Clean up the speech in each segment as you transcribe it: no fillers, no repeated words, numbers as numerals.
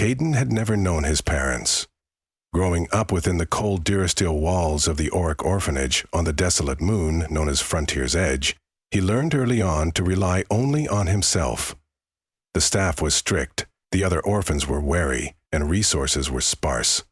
Caden had never known his parents. Growing up within the cold Durasteel walls of the Auric orphanage on the desolate moon known as Frontier's Edge, he learned early on to rely only on himself. The staff was strict, the other orphans were wary, and resources were sparse.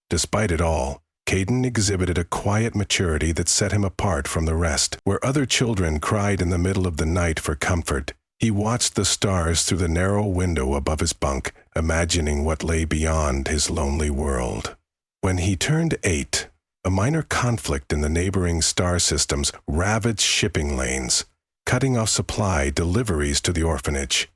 Despite it all, Caden exhibited a quiet maturity that set him apart from the rest. Where other children cried in the middle of the night for comfort, he watched the stars through the narrow window above his bunk, imagining what lay beyond his lonely world. When he turned 8, a minor conflict in the neighboring star systems ravaged shipping lanes, cutting off supply deliveries to the orphanage.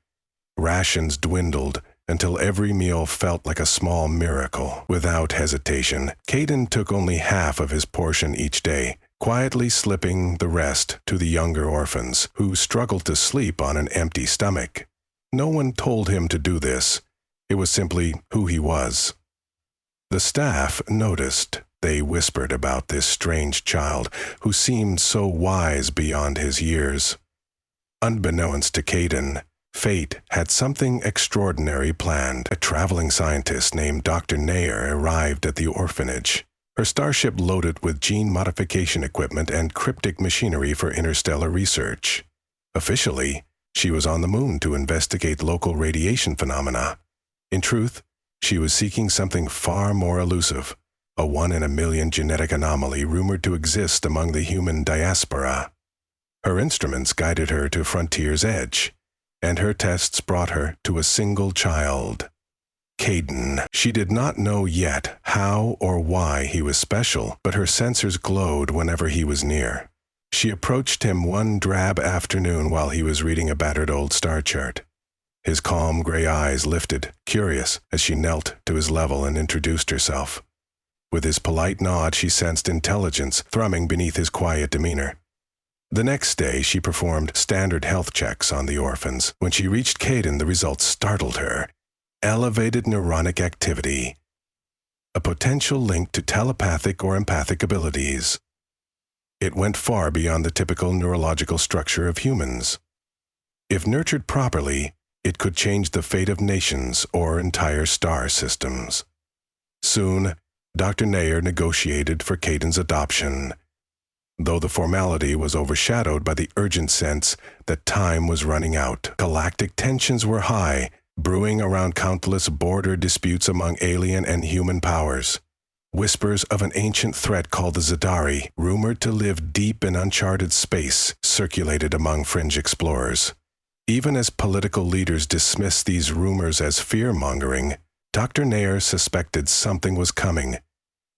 Rations dwindled until every meal felt like a small miracle. Without hesitation, Caden took only half of his portion each day, quietly slipping the rest to the younger orphans, who struggled to sleep on an empty stomach. No one told him to do this. It was simply who he was. The staff noticed. They whispered about this strange child who seemed so wise beyond his years. Unbeknownst to Caden, fate had something extraordinary planned. A traveling scientist named Dr. Nair arrived at the orphanage, her starship loaded with gene modification equipment and cryptic machinery for interstellar research. Officially, she was on the moon to investigate local radiation phenomena. In truth, she was seeking something far more elusive, a 1-in-a-million genetic anomaly rumored to exist among the human diaspora. Her instruments guided her to Frontier's Edge, and her tests brought her to a single child, Caden. She did not know yet how or why he was special, but her sensors glowed whenever he was near. She approached him one drab afternoon while he was reading a battered old star chart. His calm gray eyes lifted, curious, as she knelt to his level and introduced herself. With his polite nod, she sensed intelligence thrumming beneath his quiet demeanor. The next day, she performed standard health checks on the orphans. When she reached Caden, the results startled her. Elevated neuronic activity, a potential link to telepathic or empathic abilities. It went far beyond the typical neurological structure of humans. If nurtured properly, it could change the fate of nations or entire star systems. Soon, Dr. Nair negotiated for Caden's adoption, though the formality was overshadowed by the urgent sense that time was running out. Galactic tensions were high, brewing around countless border disputes among alien and human powers. Whispers of an ancient threat called the Zidari, rumored to live deep in uncharted space, circulated among fringe explorers. Even as political leaders dismissed these rumors as fear-mongering, Dr. Nair suspected something was coming.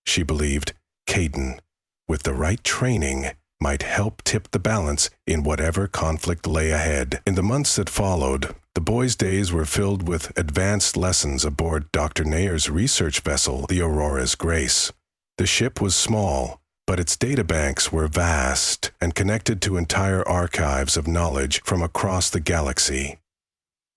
She believed Caden, with the right training, might help tip the balance in whatever conflict lay ahead. In the months that followed, the boys' days were filled with advanced lessons aboard Dr. Nair's research vessel, the Aurora's Grace. The ship was small, but its databanks were vast and connected to entire archives of knowledge from across the galaxy.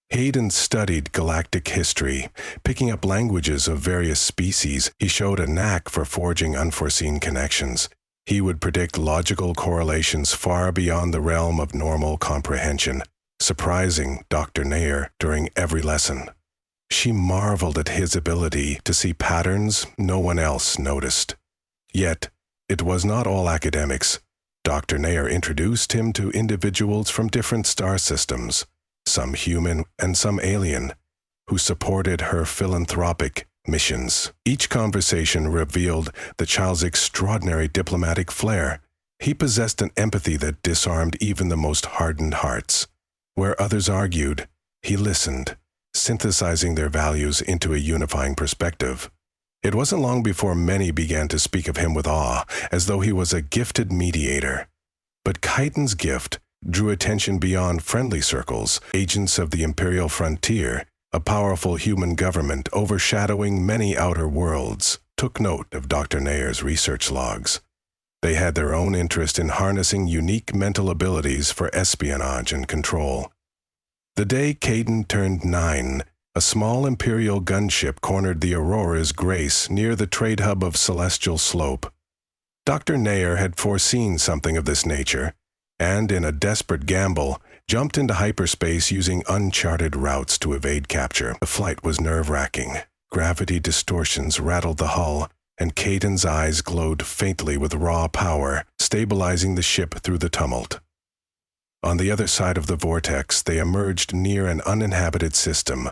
Hayden studied galactic history, picking up languages of various species. He showed a knack for forging unforeseen connections. He would predict logical correlations far beyond the realm of normal comprehension, surprising Dr. Nair during every lesson. She marveled at his ability to see patterns no one else noticed. Yet, it was not all academics. Dr. Nair introduced him to individuals from different star systems, some human and some alien, who supported her philanthropic missions. Each conversation revealed the child's extraordinary diplomatic flair. He possessed an empathy that disarmed even the most hardened hearts. Where others argued, he listened, synthesizing their values into a unifying perspective. It wasn't long before many began to speak of him with awe, as though he was a gifted mediator. But Caden's gift drew attention beyond friendly circles. Agents of the Imperial Frontier, a powerful human government overshadowing many outer worlds, took note of Dr. Nair's research logs. They had their own interest in harnessing unique mental abilities for espionage and control. The day Caden turned 9, a small Imperial gunship cornered the Aurora's Grace near the trade hub of Celestial Slope. Dr. Nair had foreseen something of this nature, and in a desperate gamble, jumped into hyperspace using uncharted routes to evade capture. The flight was nerve-wracking. Gravity distortions rattled the hull, and Caden's eyes glowed faintly with raw power, stabilizing the ship through the tumult. On the other side of the vortex, they emerged near an uninhabited system,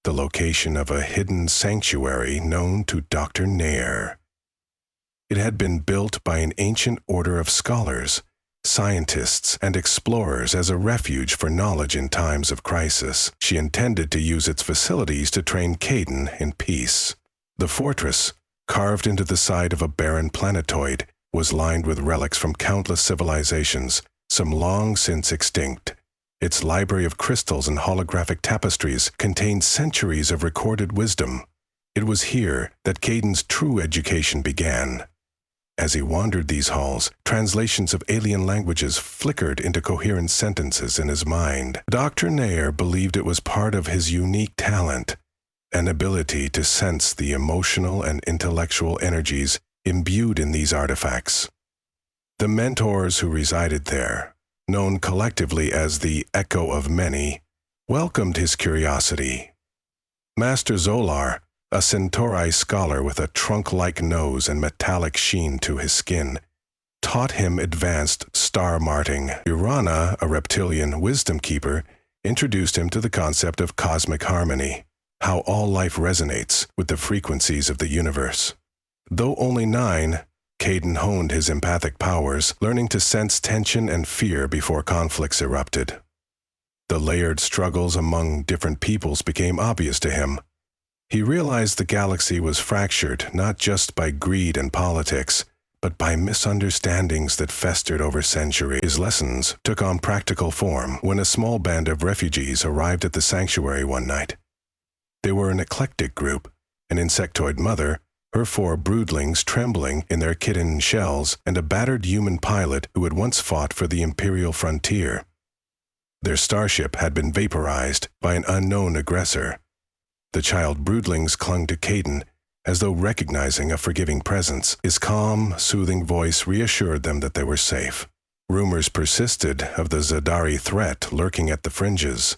the location of a hidden sanctuary known to Dr. Nair. It had been built by an ancient order of scholars, scientists, and explorers as a refuge for knowledge in times of crisis. She intended to use its facilities to train Caden in peace. The fortress, carved into the side of a barren planetoid, was lined with relics from countless civilizations, some long since extinct. Its library of crystals and holographic tapestries contained centuries of recorded wisdom. It was here that Caden's true education began. As he wandered these halls, translations of alien languages flickered into coherent sentences in his mind. Dr. Nair believed it was part of his unique talent, an ability to sense the emotional and intellectual energies imbued in these artifacts. The mentors who resided there, known collectively as the Echo of Many, welcomed his curiosity. Master Zolar, a Centauri scholar with a trunk-like nose and metallic sheen to his skin, taught him advanced star-marting. Urana, a reptilian wisdom keeper, introduced him to the concept of cosmic harmony, how all life resonates with the frequencies of the universe. Though only 9, Caden honed his empathic powers, learning to sense tension and fear before conflicts erupted. The layered struggles among different peoples became obvious to him. He realized the galaxy was fractured not just by greed and politics, but by misunderstandings that festered over centuries. His lessons took on practical form when a small band of refugees arrived at the sanctuary one night. They were an eclectic group, an insectoid mother, her 4 broodlings trembling in their kitten shells, and a battered human pilot who had once fought for the Imperial frontier. Their starship had been vaporized by an unknown aggressor. The child broodlings clung to Caden, as though recognizing a forgiving presence. His calm, soothing voice reassured them that they were safe. Rumors persisted of the Zadari threat lurking at the fringes.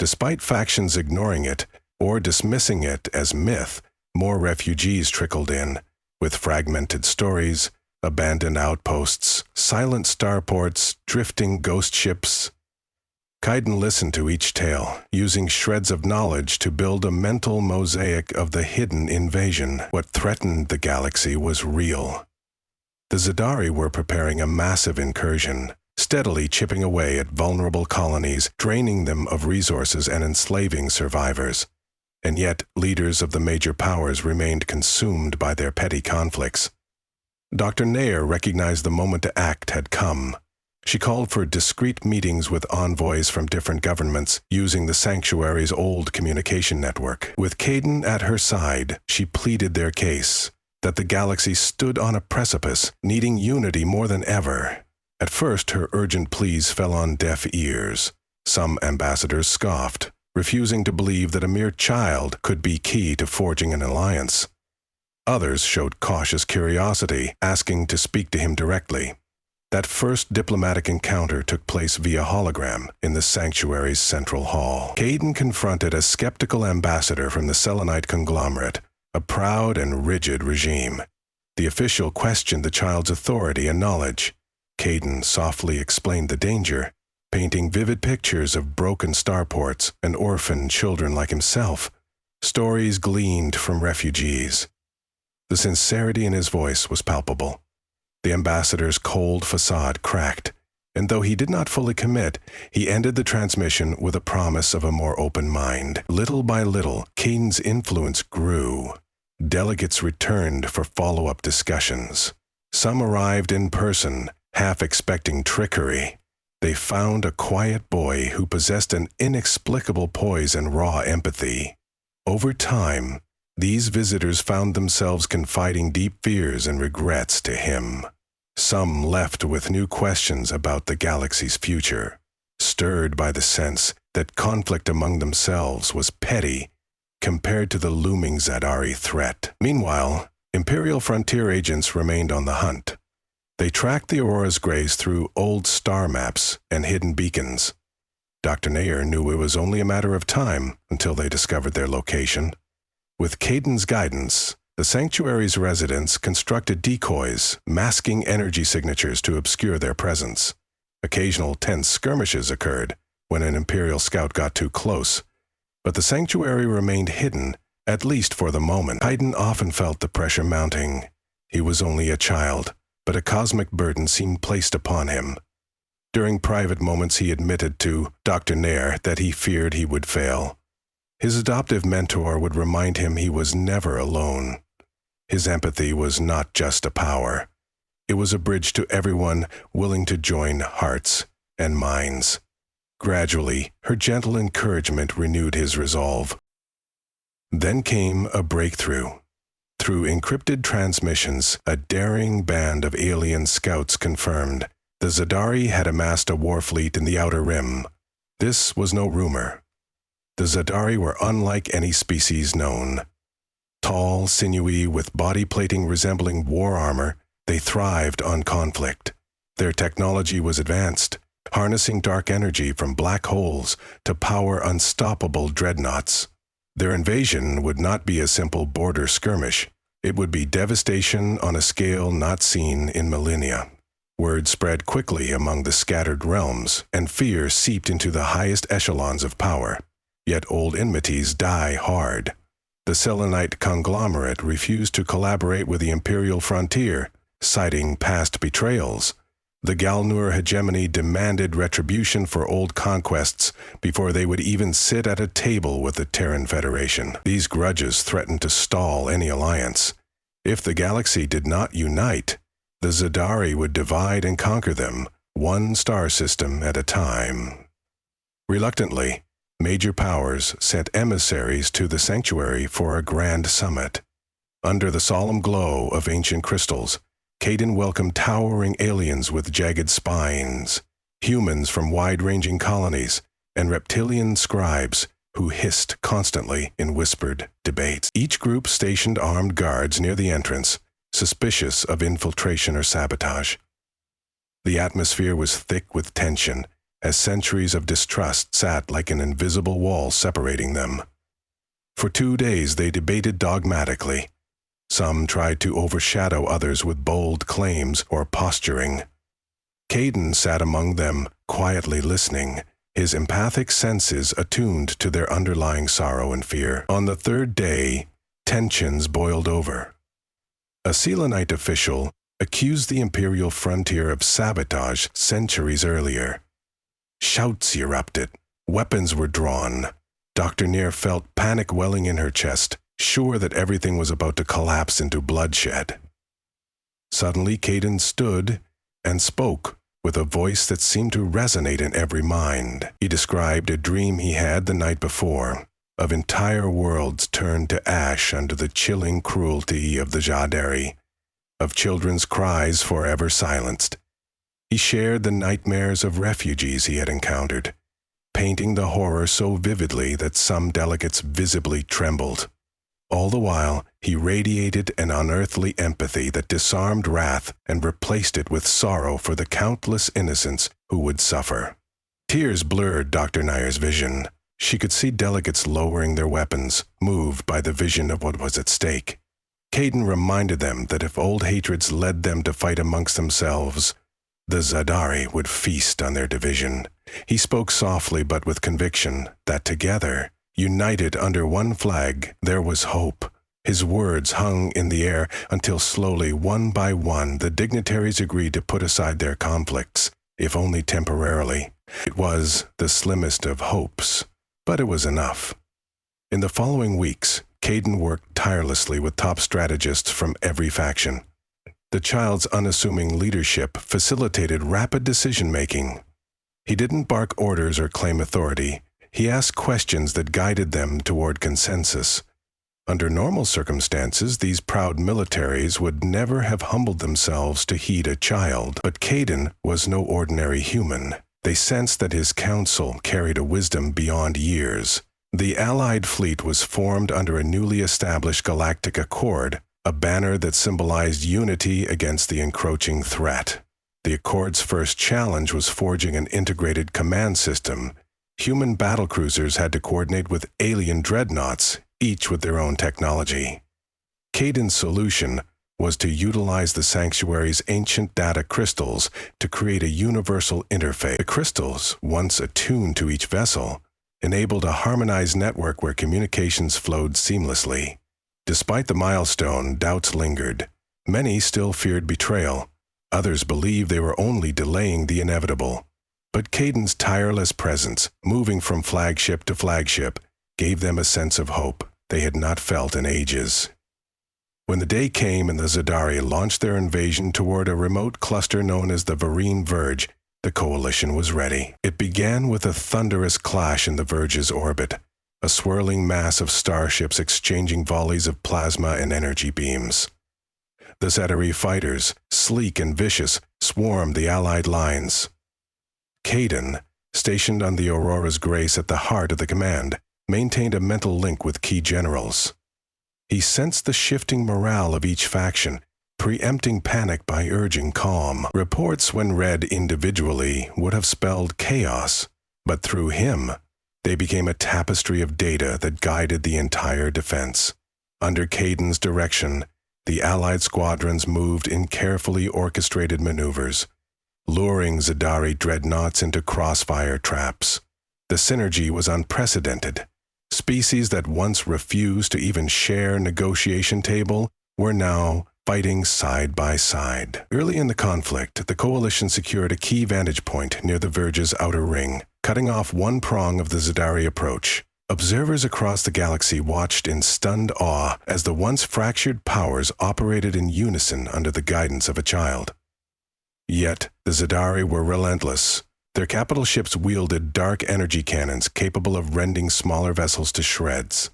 Despite factions ignoring it or dismissing it as myth, more refugees trickled in, with fragmented stories, abandoned outposts, silent starports, drifting ghost ships. Caden listened to each tale, using shreds of knowledge to build a mental mosaic of the hidden invasion. What threatened the galaxy was real. The Zadari were preparing a massive incursion, steadily chipping away at vulnerable colonies, draining them of resources and enslaving survivors. And yet, leaders of the major powers remained consumed by their petty conflicts. Dr. Nair recognized the moment to act had come. She called for discreet meetings with envoys from different governments, using the sanctuary's old communication network. With Caden at her side, she pleaded their case, that the galaxy stood on a precipice, needing unity more than ever. At first, her urgent pleas fell on deaf ears. Some ambassadors scoffed, refusing to believe that a mere child could be key to forging an alliance. Others showed cautious curiosity, asking to speak to him directly. That first diplomatic encounter took place via hologram in the sanctuary's central hall. Caden confronted a skeptical ambassador from the Selenite conglomerate, a proud and rigid regime. The official questioned the child's authority and knowledge. Caden softly explained the danger, painting vivid pictures of broken starports and orphaned children like himself, stories gleaned from refugees. The sincerity in his voice was palpable. The ambassador's cold facade cracked, and though he did not fully commit, he ended the transmission with a promise of a more open mind. Little by little, Caden's influence grew. Delegates returned for follow-up discussions. Some arrived in person, half expecting trickery. They found a quiet boy who possessed an inexplicable poise and raw empathy. Over time, these visitors found themselves confiding deep fears and regrets to him. Some left with new questions about the galaxy's future, stirred by the sense that conflict among themselves was petty compared to the looming Zadari threat. Meanwhile, Imperial frontier agents remained on the hunt. They tracked the Aurora's grace through old star maps and hidden beacons. Dr. Nair knew it was only a matter of time until they discovered their location. With Caden's guidance, the sanctuary's residents constructed decoys, masking energy signatures to obscure their presence. Occasional tense skirmishes occurred when an Imperial scout got too close, but the sanctuary remained hidden, at least for the moment. Caden often felt the pressure mounting. He was only a child, but a cosmic burden seemed placed upon him. During private moments he admitted to Dr. Nair that he feared he would fail. His adoptive mentor would remind him he was never alone. His empathy was not just a power. It was a bridge to everyone willing to join hearts and minds. Gradually, her gentle encouragement renewed his resolve. Then came a breakthrough. Through encrypted transmissions, a daring band of alien scouts confirmed the Zadari had amassed a war fleet in the Outer Rim. This was no rumor. The Zadari were unlike any species known. Tall, sinewy, with body plating resembling war armor, they thrived on conflict. Their technology was advanced, harnessing dark energy from black holes to power unstoppable dreadnoughts. Their invasion would not be a simple border skirmish. It would be devastation on a scale not seen in millennia. Word spread quickly among the scattered realms, and fear seeped into the highest echelons of power. Yet old enmities die hard. The Selenite conglomerate refused to collaborate with the Imperial frontier, citing past betrayals. The Galnur hegemony demanded retribution for old conquests before they would even sit at a table with the Terran Federation. These grudges threatened to stall any alliance. If the galaxy did not unite, the Zadari would divide and conquer them, one star system at a time. Reluctantly, major powers sent emissaries to the sanctuary for a grand summit. Under the solemn glow of ancient crystals, Caden welcomed towering aliens with jagged spines, humans from wide-ranging colonies, and reptilian scribes who hissed constantly in whispered debates. Each group stationed armed guards near the entrance, suspicious of infiltration or sabotage. The atmosphere was thick with tension, as centuries of distrust sat like an invisible wall separating them. For 2 days they debated dogmatically. Some tried to overshadow others with bold claims or posturing. Caden sat among them, quietly listening, his empathic senses attuned to their underlying sorrow and fear. On the 3rd day, tensions boiled over. A Selenite official accused the Imperial frontier of sabotage centuries earlier. Shouts erupted. Weapons were drawn. Dr. Nair felt panic welling in her chest, sure that everything was about to collapse into bloodshed. Suddenly, Caden stood and spoke with a voice that seemed to resonate in every mind. He described a dream he had the night before, of entire worlds turned to ash under the chilling cruelty of the Zadari, of children's cries forever silenced. He shared the nightmares of refugees he had encountered, painting the horror so vividly that some delegates visibly trembled. All the while, he radiated an unearthly empathy that disarmed wrath and replaced it with sorrow for the countless innocents who would suffer. Tears blurred Dr. Nair's vision. She could see delegates lowering their weapons, moved by the vision of what was at stake. Caden reminded them that if old hatreds led them to fight amongst themselves, the Zadari would feast on their division. He spoke softly but with conviction that together, united under one flag, there was hope. His words hung in the air until slowly, one by one, the dignitaries agreed to put aside their conflicts, if only temporarily. It was the slimmest of hopes, but it was enough. In the following weeks, Caden worked tirelessly with top strategists from every faction. The child's unassuming leadership facilitated rapid decision-making. He didn't bark orders or claim authority. He asked questions that guided them toward consensus. Under normal circumstances, these proud militaries would never have humbled themselves to heed a child. But Caden was no ordinary human. They sensed that his counsel carried a wisdom beyond years. The Allied fleet was formed under a newly established galactic accord, a banner that symbolized unity against the encroaching threat. The Accord's first challenge was forging an integrated command system, Human battlecruisers had to coordinate with alien dreadnoughts, each with their own technology. Kaidan's solution was to utilize the sanctuary's ancient data crystals to create a universal interface. The crystals, once attuned to each vessel, enabled a harmonized network where communications flowed seamlessly. Despite the milestone, doubts lingered. Many still feared betrayal. Others believed they were only delaying the inevitable. But Kaidan's tireless presence, moving from flagship to flagship, gave them a sense of hope they had not felt in ages. When the day came and the Zadari launched their invasion toward a remote cluster known as the Vereen Verge, the coalition was ready. It began with a thunderous clash in the Verge's orbit, a swirling mass of starships exchanging volleys of plasma and energy beams. The Zadari fighters, sleek and vicious, swarmed the Allied lines. Kaidan, stationed on the Aurora's Grace at the heart of the command, maintained a mental link with key generals. He sensed the shifting morale of each faction, preempting panic by urging calm. Reports, when read individually, would have spelled chaos, but through him, they became a tapestry of data that guided the entire defense. Under Kaidan's direction, the Allied squadrons moved in carefully orchestrated maneuvers, luring Zadari dreadnoughts into crossfire traps. The synergy was unprecedented. Species that once refused to even share a negotiation table were now fighting side by side. Early in the conflict, the coalition secured a key vantage point near the Verge's outer ring, cutting off one prong of the Zadari approach. Observers across the galaxy watched in stunned awe as the once fractured powers operated in unison under the guidance of a child. Yet, the Zadari were relentless. Their capital ships wielded dark energy cannons capable of rending smaller vessels to shreds.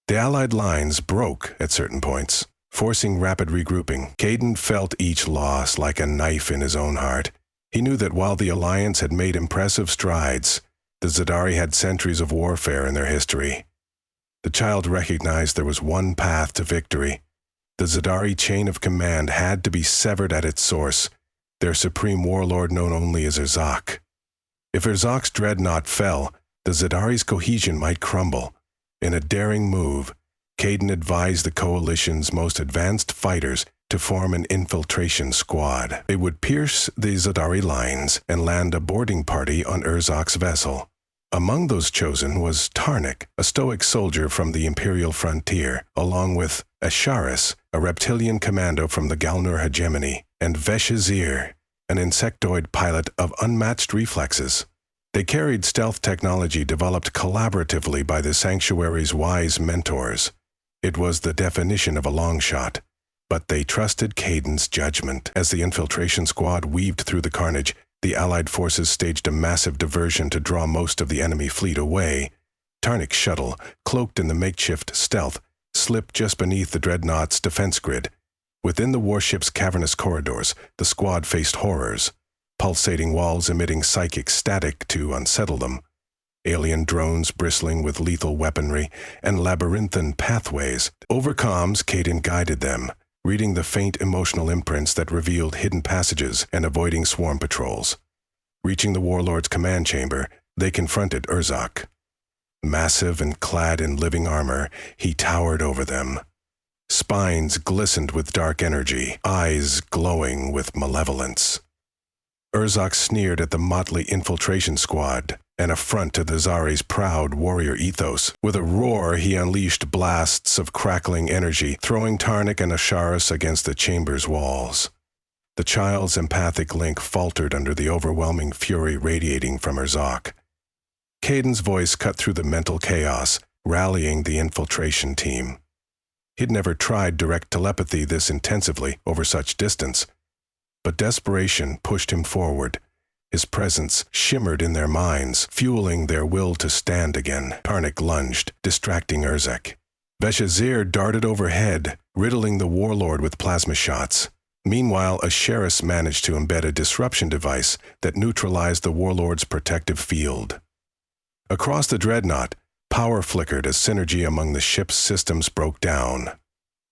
The Allied lines broke at certain points, forcing rapid regrouping. Kaidan felt each loss like a knife in his own heart. He knew that while the Alliance had made impressive strides, the Zadari had centuries of warfare in their history. The child recognized there was one path to victory. The Zadari chain of command had to be severed at its source, their supreme warlord known only as Urzak. If Urzak's dreadnought fell, the Zadari's cohesion might crumble. In a daring move, Kaidan advised the coalition's most advanced fighters to form an infiltration squad. They would pierce the Zadari lines and land a boarding party on Urzak's vessel. Among those chosen was Tarnik, a stoic soldier from the Imperial frontier, along with Asharis, a reptilian commando from the Galnur hegemony, and Veshazir, an insectoid pilot of unmatched reflexes. They carried stealth technology developed collaboratively by the Sanctuary's wise mentors. It was the definition of a long shot, but they trusted Kaidan's judgment. As the infiltration squad weaved through the carnage, the Allied forces staged a massive diversion to draw most of the enemy fleet away. Tarnik's shuttle, cloaked in the makeshift stealth, slipped just beneath the dreadnought's defense grid. Within the warship's cavernous corridors, the squad faced horrors, pulsating walls emitting psychic static to unsettle them, alien drones bristling with lethal weaponry, and labyrinthine pathways. Over comms, Kaidan guided them, reading the faint emotional imprints that revealed hidden passages and avoiding swarm patrols. Reaching the warlord's command chamber, they confronted Urzak. Massive and clad in living armor, he towered over them. Spines glistened with dark energy, eyes glowing with malevolence. Urzak sneered at the motley infiltration squad, an affront to the Zadari's proud warrior ethos. With a roar, he unleashed blasts of crackling energy, throwing Tarnik and Asharis against the chamber's walls. The child's empathic link faltered under the overwhelming fury radiating from Urzak. Kaidan's voice cut through the mental chaos, rallying the infiltration team. He'd never tried direct telepathy this intensively over such distance, but desperation pushed him forward. His presence shimmered in their minds, fueling their will to stand again. Tarnik lunged, distracting Urzak. Veshazir darted overhead, riddling the warlord with plasma shots. Meanwhile, Asharis managed to embed a disruption device that neutralized the warlord's protective field. Across the dreadnought, power flickered as synergy among the ship's systems broke down.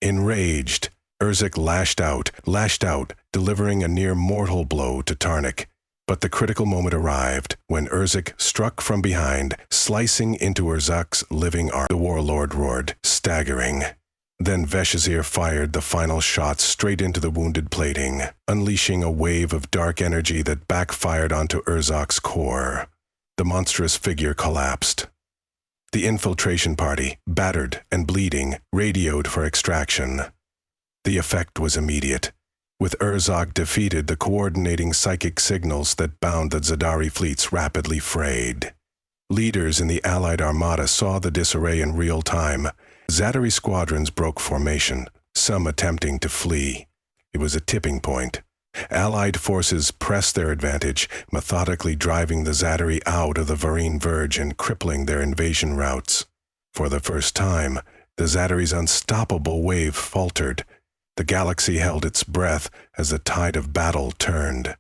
Enraged, Urzak lashed out, delivering a near-mortal blow to Tarnik. But the critical moment arrived when Urzik struck from behind, slicing into Urzak's living arm. The warlord roared, staggering. Then Veshazir fired the final shot straight into the wounded plating, unleashing a wave of dark energy that backfired onto Urzak's core. The monstrous figure collapsed. The infiltration party, battered and bleeding, radioed for extraction. The effect was immediate. With Urzak defeated, the coordinating psychic signals that bound the Zadari fleets rapidly frayed. Leaders in the Allied armada saw the disarray in real time. Zadari squadrons broke formation, some attempting to flee. It was a tipping point. Allied forces pressed their advantage, methodically driving the Zadari out of the Varine Verge and crippling their invasion routes. For the first time, the Zadari's unstoppable wave faltered. The galaxy held its breath as the tide of battle turned.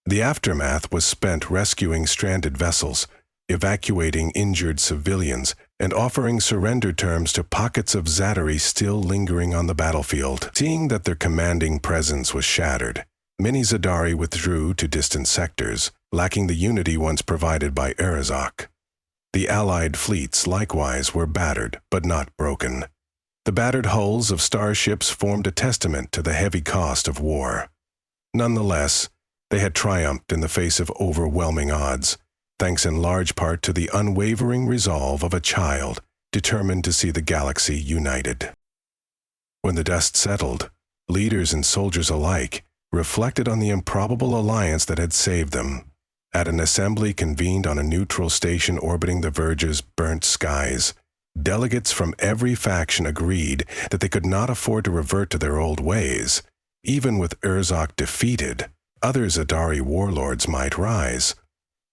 The aftermath was spent rescuing stranded vessels, evacuating injured civilians, and offering surrender terms to pockets of Zadari still lingering on the battlefield. Seeing that their commanding presence was shattered, many Zadari withdrew to distant sectors, lacking the unity once provided by Urzak. The Allied fleets likewise were battered, but not broken. The battered hulls of starships formed a testament to the heavy cost of war. Nonetheless, they had triumphed in the face of overwhelming odds, thanks in large part to the unwavering resolve of a child determined to see the galaxy united. When the dust settled, leaders and soldiers alike reflected on the improbable alliance that had saved them. At an assembly convened on a neutral station orbiting the Verge's burnt skies, delegates from every faction agreed that they could not afford to revert to their old ways. Even with Urzak defeated, other Zadari warlords might rise.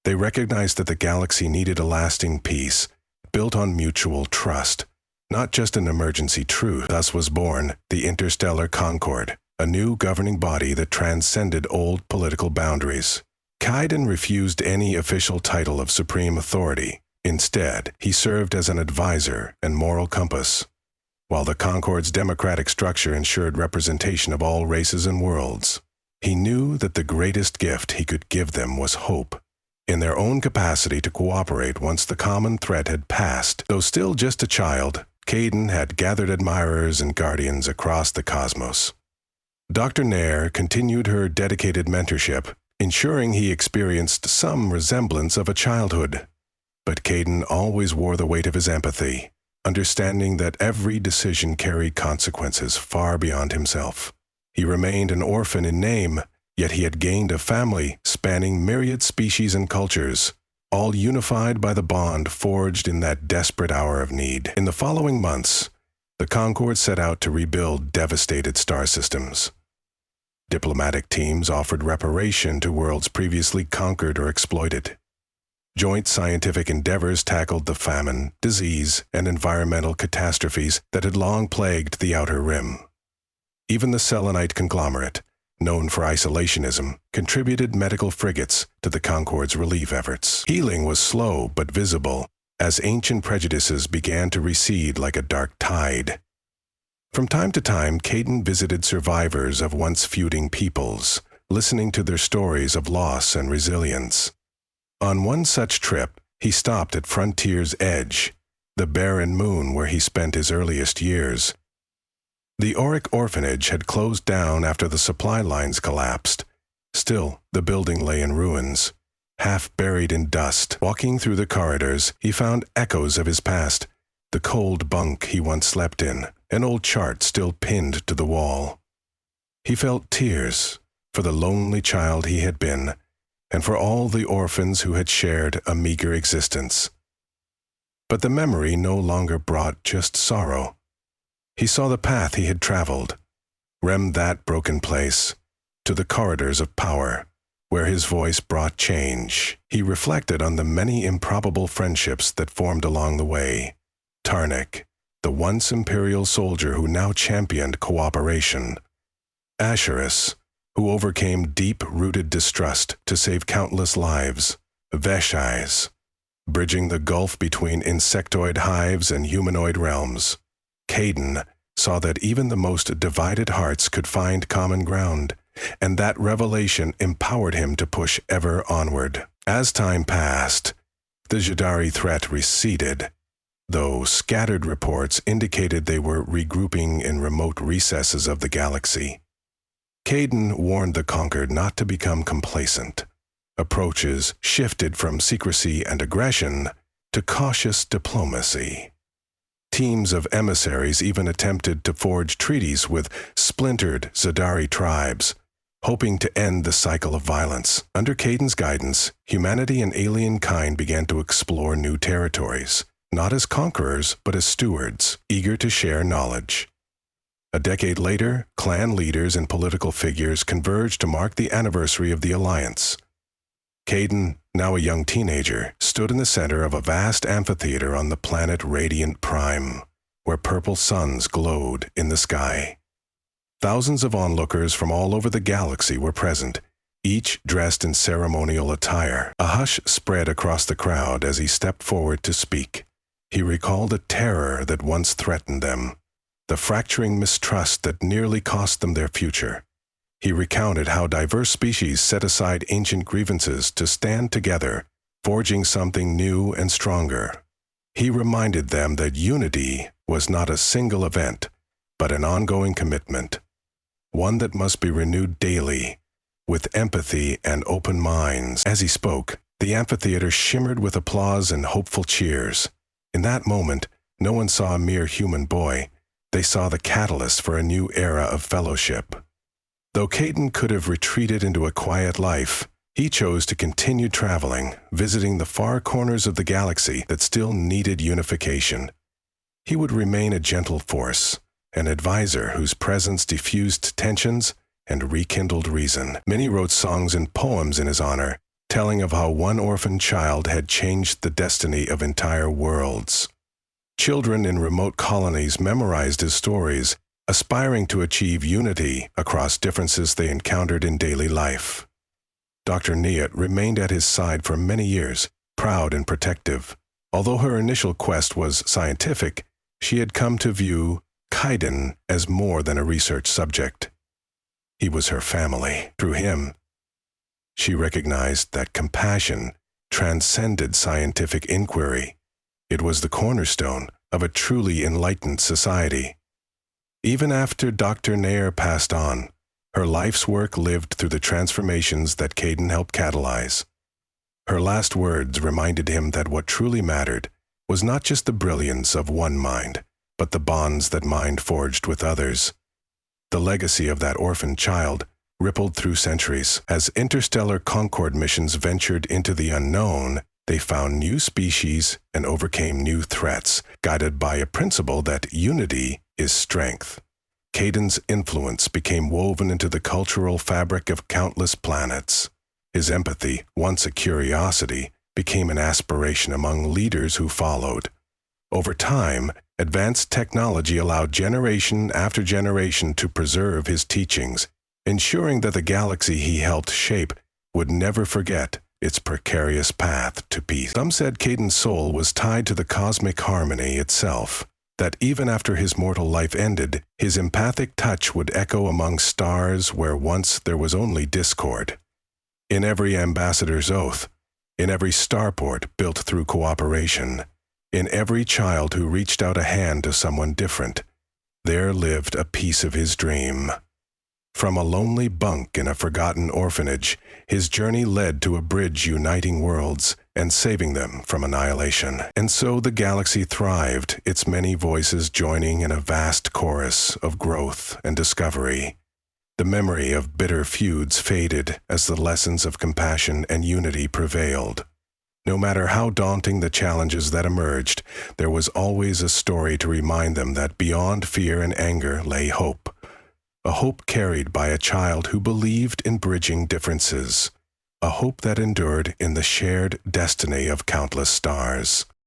They recognized that the galaxy needed a lasting peace, built on mutual trust, not just an emergency truce. Thus was born the Interstellar Concord, a new governing body that transcended old political boundaries. Kaiden refused any official title of supreme authority. Instead, he served as an advisor and moral compass. While the Concord's democratic structure ensured representation of all races and worlds, he knew that the greatest gift he could give them was hope, in their own capacity to cooperate once the common threat had passed. Though still just a child, Kaiden had gathered admirers and guardians across the cosmos. Dr. Nair continued her dedicated mentorship, ensuring he experienced some resemblance of a childhood. But Kaiden always wore the weight of his empathy, understanding that every decision carried consequences far beyond himself. He remained an orphan in name, yet he had gained a family spanning myriad species and cultures, all unified by the bond forged in that desperate hour of need. In the following months, the Concord set out to rebuild devastated star systems. Diplomatic teams offered reparation to worlds previously conquered or exploited. Joint scientific endeavors tackled the famine, disease, and environmental catastrophes that had long plagued the Outer Rim. Even the Selenite conglomerate, known for isolationism, contributed medical frigates to the Concord's relief efforts. Healing was slow but visible, as ancient prejudices began to recede like a dark tide. From time to time, Kaiden visited survivors of once feuding peoples, listening to their stories of loss and resilience. On one such trip, he stopped at Frontier's edge, the barren moon where he spent his earliest years. The Auric orphanage had closed down after the supply lines collapsed. Still, the building lay in ruins, half buried in dust. Walking through the corridors, he found echoes of his past, the cold bunk he once slept in, an old chart still pinned to the wall. He felt tears for the lonely child he had been, and for all the orphans who had shared a meager existence. But the memory no longer brought just sorrow. He saw the path he had traveled, from that broken place to the corridors of power, where his voice brought change. He reflected on the many improbable friendships that formed along the way. Tarnik, the once imperial soldier who now championed cooperation. Asherus, who overcame deep-rooted distrust to save countless lives. Veshais, bridging the gulf between insectoid hives and humanoid realms. Kaiden saw that even the most divided hearts could find common ground, and that revelation empowered him to push ever onward. As time passed, the Jadari threat receded, though scattered reports indicated they were regrouping in remote recesses of the galaxy. Caden warned the conquered not to become complacent. Approaches shifted from secrecy and aggression to cautious diplomacy. Teams of emissaries even attempted to forge treaties with splintered Jadari tribes, hoping to end the cycle of violence. Under Caden's guidance, humanity and alien kind began to explore new territories, not as conquerors, but as stewards, eager to share knowledge. A decade later, clan leaders and political figures converged to mark the anniversary of the alliance. Caden, now a young teenager, stood in the center of a vast amphitheater on the planet Radiant Prime, where purple suns glowed in the sky. Thousands of onlookers from all over the galaxy were present, each dressed in ceremonial attire. A hush spread across the crowd as he stepped forward to speak. He recalled a terror that once threatened them, the fracturing mistrust that nearly cost them their future. He recounted how diverse species set aside ancient grievances to stand together, forging something new and stronger. He reminded them that unity was not a single event, but an ongoing commitment, one that must be renewed daily, with empathy and open minds. As he spoke, the amphitheater shimmered with applause and hopeful cheers. In that moment, no one saw a mere human boy. They saw the catalyst for a new era of fellowship. Though Caden could have retreated into a quiet life, he chose to continue traveling, visiting the far corners of the galaxy that still needed unification. He would remain a gentle force, an advisor whose presence diffused tensions and rekindled reason. Many wrote songs and poems in his honor, telling of how one orphaned child had changed the destiny of entire worlds. Children in remote colonies memorized his stories, aspiring to achieve unity across differences they encountered in daily life. Dr. Niet remained at his side for many years, proud and protective. Although her initial quest was scientific, she had come to view Caden as more than a research subject. He was her family. Through him, she recognized that compassion transcended scientific inquiry. It was the cornerstone of a truly enlightened society. Even after Dr. Nair passed on, her life's work lived through the transformations that Caden helped catalyze. Her last words reminded him that what truly mattered was not just the brilliance of one mind, but the bonds that mind forged with others. The legacy of that orphaned child rippled through centuries. As interstellar Concord missions ventured into the unknown, they found new species and overcame new threats, guided by a principle that unity is strength. Caden's influence became woven into the cultural fabric of countless planets. His empathy, once a curiosity, became an aspiration among leaders who followed. Over time, advanced technology allowed generation after generation to preserve his teachings, ensuring that the galaxy he helped shape would never forget its precarious path to peace. Some said Caden's soul was tied to the cosmic harmony itself, that even after his mortal life ended, his empathic touch would echo among stars where once there was only discord. In every ambassador's oath, in every starport built through cooperation, in every child who reached out a hand to someone different, there lived a piece of his dream. From a lonely bunk in a forgotten orphanage, his journey led to a bridge uniting worlds and saving them from annihilation. And so the galaxy thrived, its many voices joining in a vast chorus of growth and discovery. The memory of bitter feuds faded as the lessons of compassion and unity prevailed. No matter how daunting the challenges that emerged, there was always a story to remind them that beyond fear and anger lay hope. A hope carried by a child who believed in bridging differences, a hope that endured in the shared destiny of countless stars.